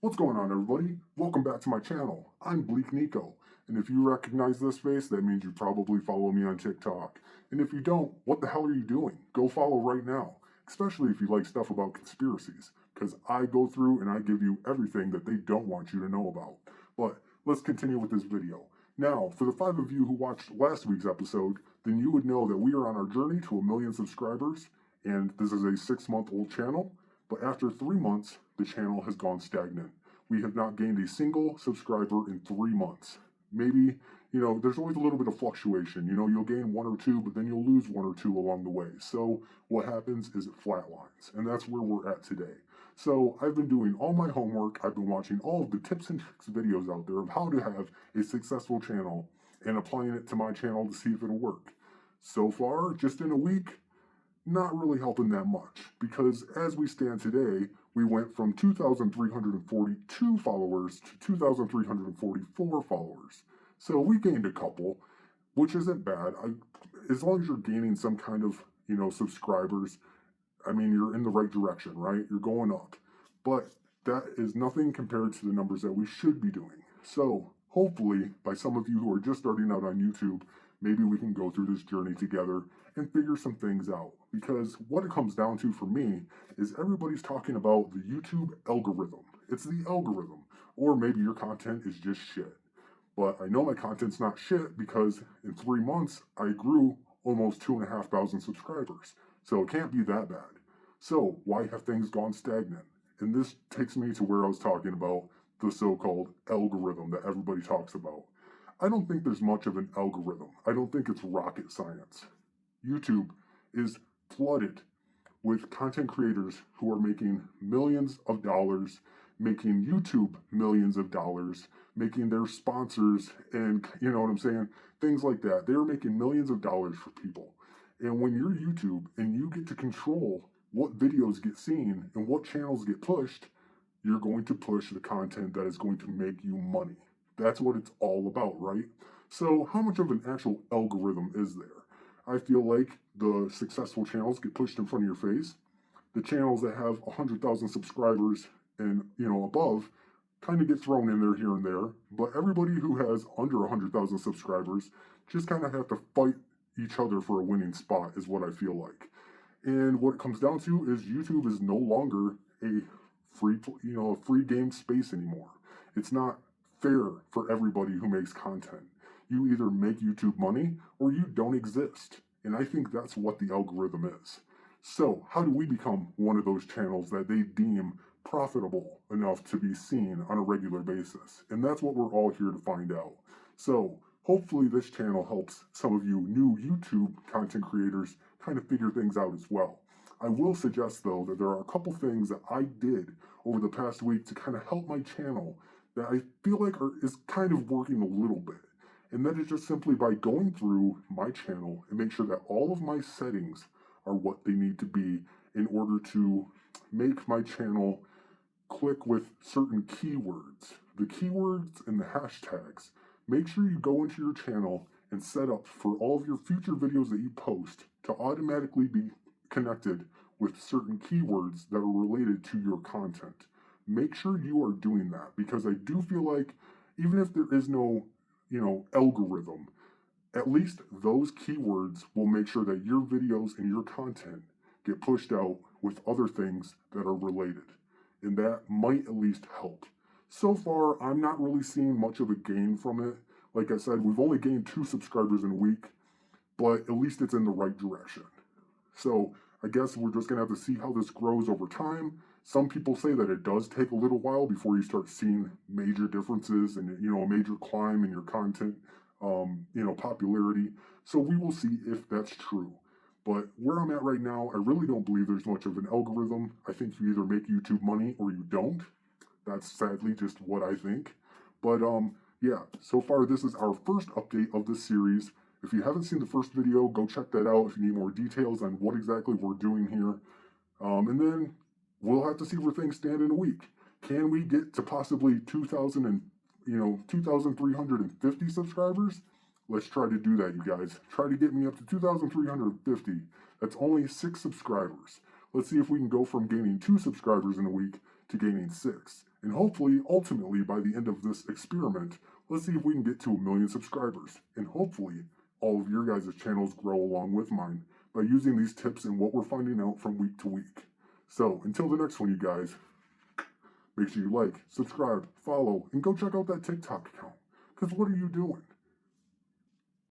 What's going on, everybody? Welcome back to my channel. I'm Bleak Nico, and if you recognize this face, that means you probably follow me on TikTok. And if you don't, what the hell are you doing? Go follow right now, especially if you like stuff about conspiracies, because I go through and I give you everything that they don't want you to know about. But let's continue with this video. Now, for the 5 of you who watched last week's episode, then you would know that we are on our journey to 1,000,000 subscribers, and this is a 6-month-old channel. But after 3 months, the channel has gone stagnant. We have not gained a single subscriber in 3 months. Maybe, there's always a little bit of fluctuation. You'll gain 1 or 2, but then you'll lose 1 or 2 along the way. So what happens is it flatlines, and that's where we're at today. So I've been doing all my homework. I've been watching all of the tips and tricks videos out there of how to have a successful channel and applying it to my channel to see if it'll work. So far, just in a week, not really helping that much, because as we stand today, we went from 2,342 followers to 2,344 followers. So we gained a couple, which isn't bad. As long as you're gaining some kind of, subscribers, you're in the right direction, right? You're going up. But that is nothing compared to the numbers that we should be doing. So hopefully, by some of you who are just starting out on YouTube, maybe we can go through this journey together and figure some things out. Because what it comes down to for me is everybody's talking about the YouTube algorithm. It's the algorithm. Or maybe your content is just shit. But I know my content's not shit because in 3 months, I grew almost 2,500 subscribers. So it can't be that bad. So why have things gone stagnant? And this takes me to where I was talking about the so-called algorithm that everybody talks about. I don't think there's much of an algorithm. I don't think it's rocket science. YouTube is flooded with content creators who are making millions of dollars, making YouTube millions of dollars, making their sponsors, and you know what I'm saying? Things like that. They're making millions of dollars for people. And when you're YouTube and you get to control what videos get seen and what channels get pushed, you're going to push the content that is going to make you money. That's what it's all about, right? So how much of an actual algorithm is there? I feel like the successful channels get pushed in front of your face. The channels that have 100,000 subscribers and above kind of get thrown in there here and there. But everybody who has under 100,000 subscribers just kind of have to fight each other for a winning spot, is what I feel like. And what it comes down to is YouTube is no longer a free game space anymore. It's not fair for everybody who makes content. You either make YouTube money or you don't exist. And I think that's what the algorithm is. So how do we become one of those channels that they deem profitable enough to be seen on a regular basis? And that's what we're all here to find out. So hopefully this channel helps some of you new YouTube content creators kind of figure things out as well. I will suggest, though, that there are a couple things that I did over the past week to kind of help my channel that I feel like is kind of working a little bit. And that is just simply by going through my channel and make sure that all of my settings are what they need to be in order to make my channel click with certain keywords. The keywords and the hashtags. Make sure you go into your channel and set up for all of your future videos that you post to automatically be connected with certain keywords that are related to your content. Make sure you are doing that, because I do feel like even if there is no, algorithm, at least those keywords will make sure that your videos and your content get pushed out with other things that are related. And that might at least help. So far, I'm not really seeing much of a gain from it. Like I said, we've only gained 2 subscribers in a week, but at least it's in the right direction. So I guess we're just going to have to see how this grows over time. Some people say that it does take a little while before you start seeing major differences and, a major climb in your content, popularity. So we will see if that's true. But where I'm at right now, I really don't believe there's much of an algorithm. I think you either make YouTube money or you don't. That's sadly just what I think. But yeah, so far this is our first update of this series. If you haven't seen the first video, go check that out if you need more details on what exactly we're doing here. And then we'll have to see where things stand in a week. Can we get to possibly 2,350 subscribers? Let's try to do that, you guys. Try to get me up to 2,350. That's only 6 subscribers. Let's see if we can go from gaining 2 subscribers in a week to gaining 6. And hopefully, ultimately, by the end of this experiment, let's see if we can get to 1 million subscribers. And hopefully, all of your guys' channels grow along with mine by using these tips and what we're finding out from week to week. So, until the next one, you guys, make sure you like, subscribe, follow, and go check out that TikTok account. Because what are you doing?